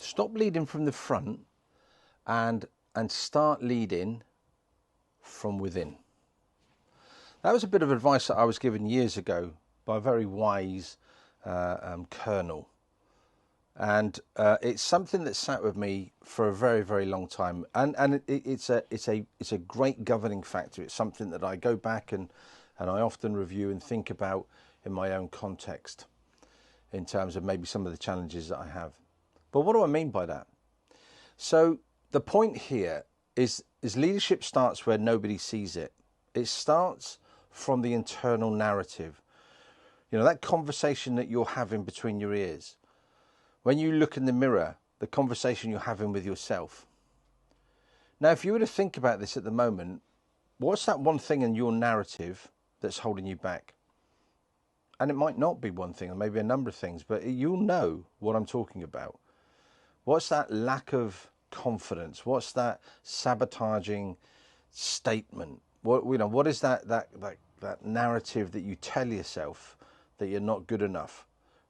Stop leading from the front and start leading from within. That was a bit of advice that I was given years ago by a very wise colonel. And it's something that sat with me for a very, very long time. And it's a great governing factor. It's something that I go back and I often review and think about in my own context in terms of maybe some of the challenges that I have. But what do I mean by that? So the point here is leadership starts where nobody sees it. It starts from the internal narrative. You know, that conversation that you're having between your ears. When you look in the mirror, the conversation you're having with yourself. Now, if you were to think about this at the moment, what's that one thing in your narrative that's holding you back? And it might not be one thing, or maybe a number of things, but you'll know what I'm talking about. What's that lack of confidence? What's that sabotaging statement? What is that narrative that you tell yourself that you're not good enough,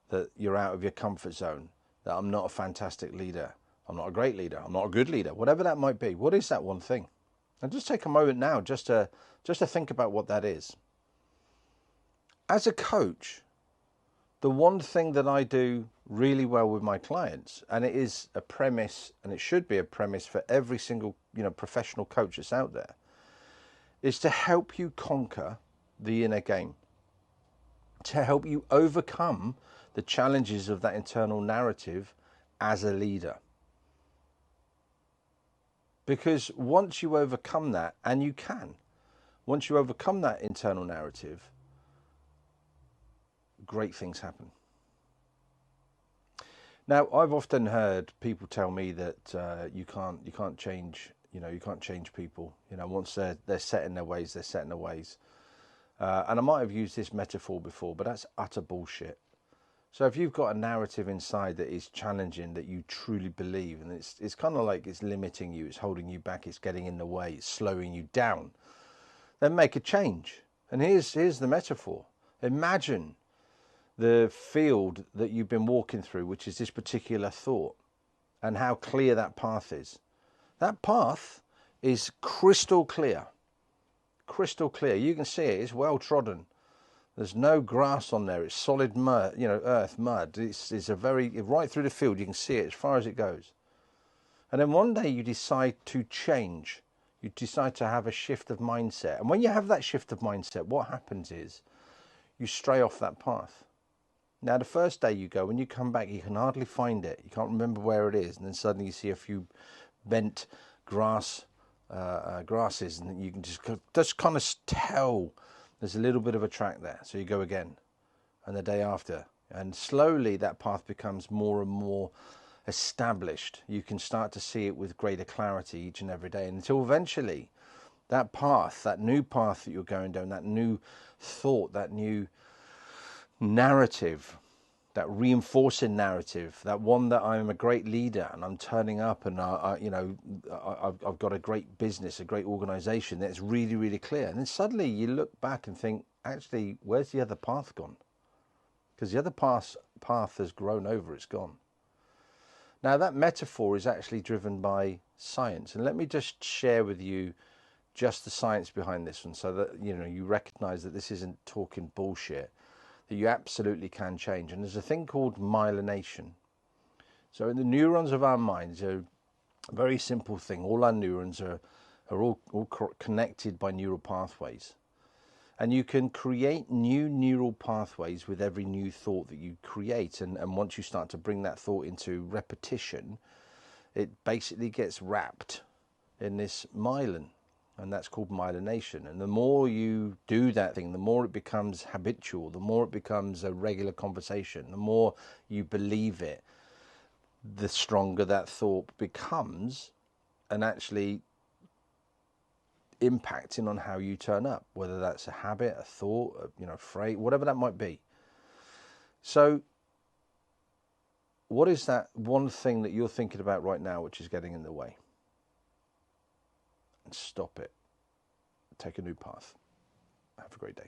that you're out of your comfort zone, that I'm not a fantastic leader, I'm not a great leader, I'm not a good leader, whatever that might be? What is that one thing? And just take a moment now just to think about what that is. As a coach, the one thing that I do really well with my clients, and it is a premise, and it should be a premise for every single professional coach that's out there, is to help you conquer the inner game, to help you overcome the challenges of that internal narrative as a leader. Because once you overcome that, and you can, once you overcome that internal narrative, great things happen. Now, I've often heard people tell me that you can't change, you can't change people. Once they're set in their ways, they're set in their ways. And I might have used this metaphor before, but that's utter bullshit. So if you've got a narrative inside that is challenging, that you truly believe, and it's kind of like it's limiting you, it's holding you back, it's getting in the way, it's slowing you down, then make a change. And here's the metaphor. Imagine the field that you've been walking through, which is this particular thought, and how clear that path is. That path is crystal clear. Crystal clear. You can see it. It's well trodden. There's no grass on there. It's solid mud, earth, mud. It's right through the field. You can see it as far as it goes. And then one day you decide to change. You decide to have a shift of mindset. And when you have that shift of mindset, what happens is you stray off that path. Now, the first day you go, when you come back, you can hardly find it. You can't remember where it is. And then suddenly you see a few bent grasses, and you can just kind of tell there's a little bit of a track there. So you go again, and the day after. And slowly that path becomes more and more established. You can start to see it with greater clarity each and every day, until eventually that path, that new path that you're going down, that new thought, that new narrative, that reinforcing narrative, that one that I'm a great leader and I'm turning up and I've got a great business, a great organization, that's really, really clear. And then suddenly you look back and think, actually, where's the other path gone? Because the other path has grown over, it's gone. Now that metaphor is actually driven by science. And let me just share with you just the science behind this one, so that you recognize that this isn't talking bullshit, that you absolutely can change. And there's a thing called myelination. So in the neurons of our minds, a very simple thing. All our neurons are all connected by neural pathways. And you can create new neural pathways with every new thought that you create. And once you start to bring that thought into repetition, it basically gets wrapped in this myelin. And that's called myelination. And the more you do that thing, the more it becomes habitual, the more it becomes a regular conversation, the more you believe it, the stronger that thought becomes, and actually impacting on how you turn up, whether that's a habit, a thought, a phrase, whatever that might be. So what is that one thing that you're thinking about right now which is getting in the way? And stop it. Take a new path. Have a great day.